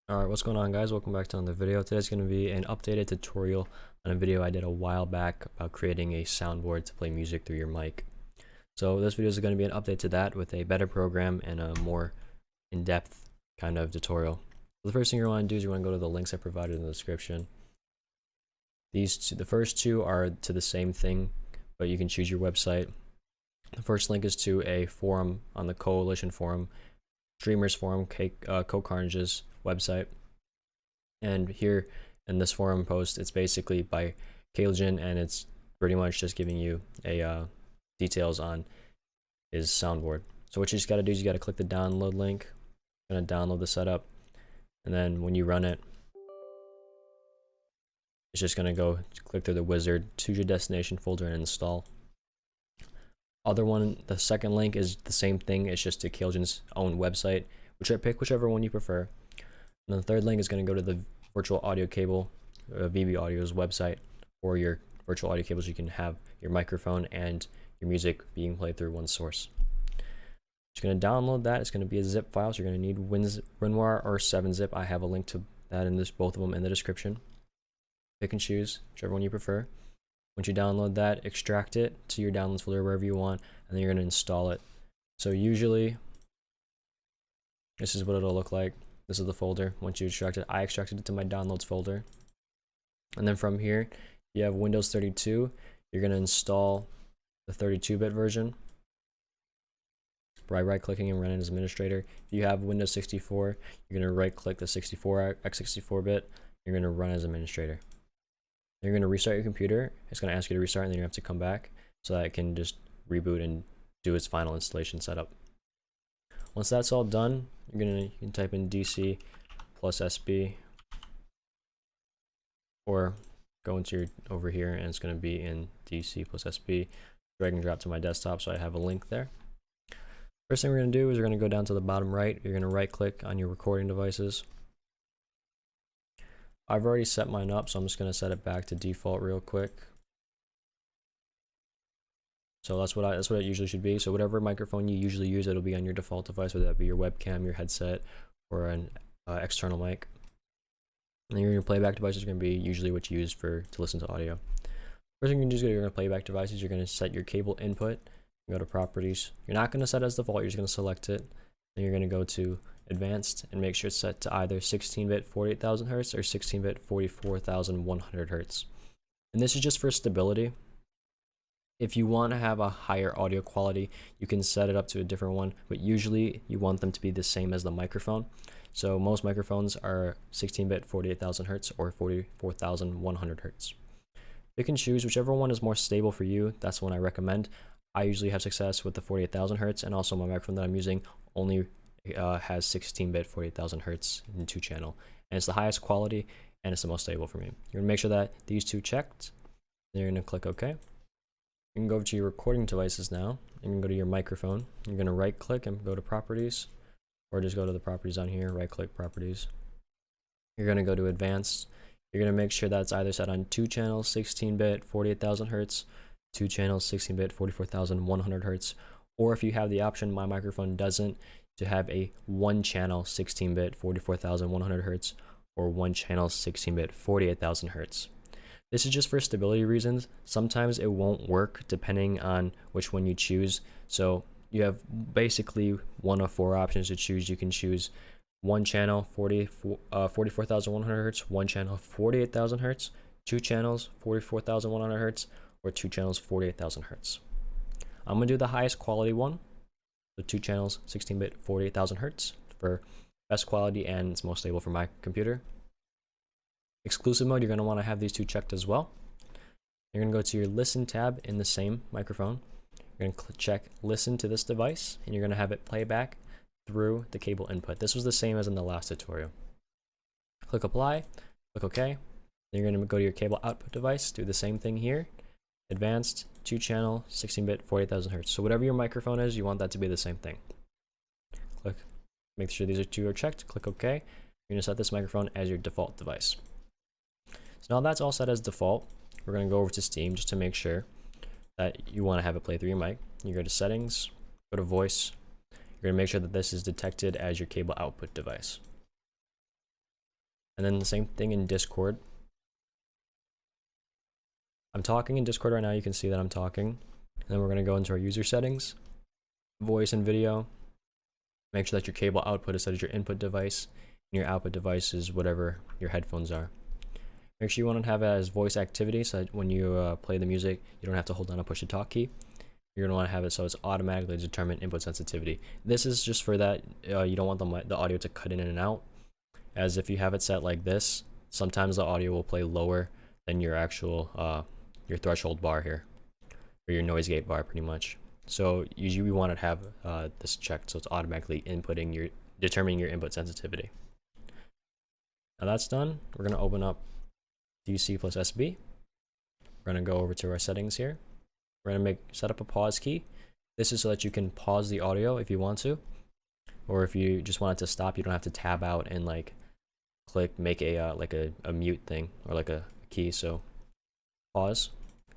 Alright, what's going on, guys? Welcome back to another video. Today's going to be an updated tutorial on a video I did a while back about creating a soundboard to play music through your mic. So this video is going to be an update to that with a better program and a more in-depth kind of tutorial. So the first thing you want to do is you want to go to the links I provided in the description. The first two are to the same thing, but you can choose your website. The first link is to a forum on the Coalition Forum, Streamers Forum, Coke Carnage's website. And here in this forum post, it's basically by Kailin, and it's pretty much just giving you a details on his soundboard. So what you just got to do is you got to click the download link. You're going to download the setup, and then when you run it, it's just going to go click through the wizard, choose your destination folder, and install. The second link is the same thing. It's just to Kailin's own website, pick whichever one you prefer. And the third link is going to go to the virtual audio cable, VB Audio's website, or your virtual audio cables. You can have your microphone and your music being played through one source. You're going to download that. It's going to be a zip file, so you're going to need WinRAR or 7-zip. I have a link to that in both of them in the description. Pick and choose whichever one you prefer. Once you download that, extract it to your downloads folder wherever you want, and then you're going to install it. So usually, this is what it'll look like. This is the folder. Once you extract it, I extracted it to my downloads folder. And then from here, you have Windows 32. You're going to install the 32-bit version by right-clicking and running as administrator. If you have Windows 64, you're going to right-click the x64-bit. You're going to run as administrator. You're going to restart your computer. It's going to ask you to restart, and then you have to come back so that it can just reboot and do its final installation setup. Once that's all done, you can type in DC plus SB, or go into over here, and it's going to be in DC plus SB. Drag and drop to my desktop, so I have a link there. First thing we're going to do is we're going to go down to the bottom right. You're going to right click on your recording devices. I've already set mine up, so I'm just going to set it back to default real quick. So that's what it usually should be. So whatever microphone you usually use, it'll be on your default device, whether that be your webcam, your headset, or an external mic. And your playback device is going to be usually what you use to listen to audio. First thing you can do is go to your playback devices. You're going to set your cable input. Go to properties. You're not going to set it as default. You're just going to select it. Then you're going to go to advanced and make sure it's set to either 16-bit 48,000 Hz or 16-bit 44,100 Hz. And this is just for stability. If you want to have a higher audio quality, you can set it up to a different one, but usually you want them to be the same as the microphone. So most microphones are 16-bit 48,000 Hz or 44,100 Hz. Pick and choose whichever one is more stable for you. That's the one I recommend. I usually have success with the 48,000 Hz, and also my microphone that I'm using only has 16-bit 48,000 Hz in 2-channel, and it's the highest quality and it's the most stable for me. You're gonna make sure that these two checked. Then you're gonna click OK. You can go over to your recording devices now, and you can go to your microphone. You're gonna right click and go to properties, or just go to the properties on here, right click properties. You're gonna go to advanced. You're gonna make sure that it's either set on 2 channels 16-bit 48,000 Hz, 2 channels 16-bit 44,100 Hz, or if you have the option, my microphone doesn't, to have a 1 channel 16-bit 44,100 Hz or 1 channel 16-bit 48,000 Hz. This is just for stability reasons. Sometimes it won't work depending on which one you choose. So you have basically one of 4 options to choose. You can choose 1 channel 44,100 Hz, 1 channel 48,000 Hz, 2 channels 44,100 Hz, or 2 channels 48,000 Hz. I'm going to do the highest quality one, the 2 channels 16-bit 48,000 Hz for best quality, and it's most stable for my computer. Exclusive mode, you're going to want to have these two checked as well. You're going to go to your listen tab in the same microphone. You're going to check listen to this device, and you're going to have it play back through the cable input. This was the same as in the last tutorial. Click apply, click OK. Then you're going to go to your cable output device, do the same thing here. Advanced 2 channel 16-bit 48,000 Hz. So whatever your microphone is, you want that to be the same thing. Click, make sure these two are checked. Click OK. You're going to set this microphone as your default device. So now that's all set as default. We're going to go over to Steam just to make sure that you want to have it play through your mic. You go to settings, go to voice. You're going to make sure that this is detected as your cable output device. And then the same thing in Discord. I'm talking in Discord right now, you can see that I'm talking. And then we're gonna go into our user settings, voice and video. Make sure that your cable output is set as your input device, and your output device is whatever your headphones are. Make sure you want to have it as voice activity, so that when you play the music, you don't have to hold down a push to talk key. You're going to want to have it so it's automatically determined input sensitivity. This is just for that you don't want the audio to cut in and out, as if you have it set like this, sometimes the audio will play lower than your actual your threshold bar here, or your noise gate bar pretty much. So usually we want to have this checked so it's automatically determining your input sensitivity. Now that's done, we're going to open up DC plus SB. We're going to go over to our settings here. We're going to set up a pause key. This is so that you can pause the audio if you want to, or if you just want it to stop, you don't have to tab out and like make a like a mute thing or like a key. So pause,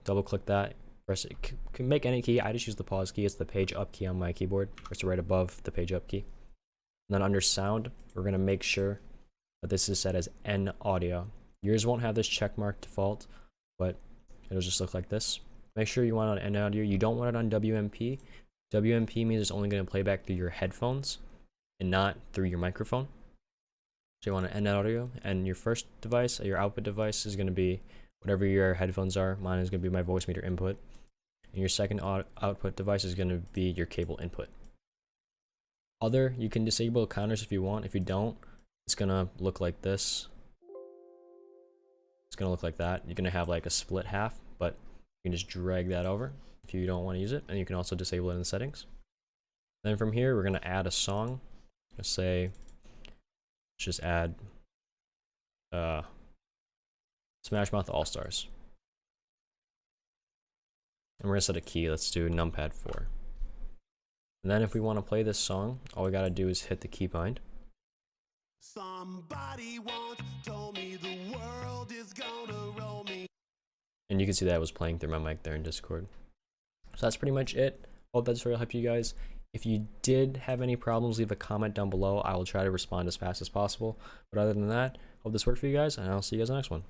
double click that, press it, can make any key. I just use the pause key. It's the page up key on my keyboard. It's right above the page up key. And then under sound, we're going to make sure that this is set as N audio. Yours won't have this check mark default, but it'll just look like this. Make sure you want it on N audio. You don't want it on WMP. WMP means it's only going to play back through your headphones and not through your microphone. So you want an N audio, and your first device, your output device, is going to be whatever your headphones are. Mine is going to be my voice meter input. And your second output device is going to be your cable input. You can disable counters if you want. If you don't, it's going to look like this. It's going to look like that. You're going to have like a split half, but you can just drag that over if you don't want to use it. And you can also disable it in the settings. Then from here, we're going to add a song. Let's say, let's just add Smash Mouth All Stars. And we're going to set a key. Let's do numpad 4. And then if we want to play this song, all we got to do is hit the key bind. Somebody once told me the world is gonna roll me. And you can see that I was playing through my mic there in Discord. So that's pretty much it. Hope that tutorial helped you guys. If you did have any problems, leave a comment down below. I will try to respond as fast as possible. But other than that, hope this worked for you guys, and I'll see you guys in the next one.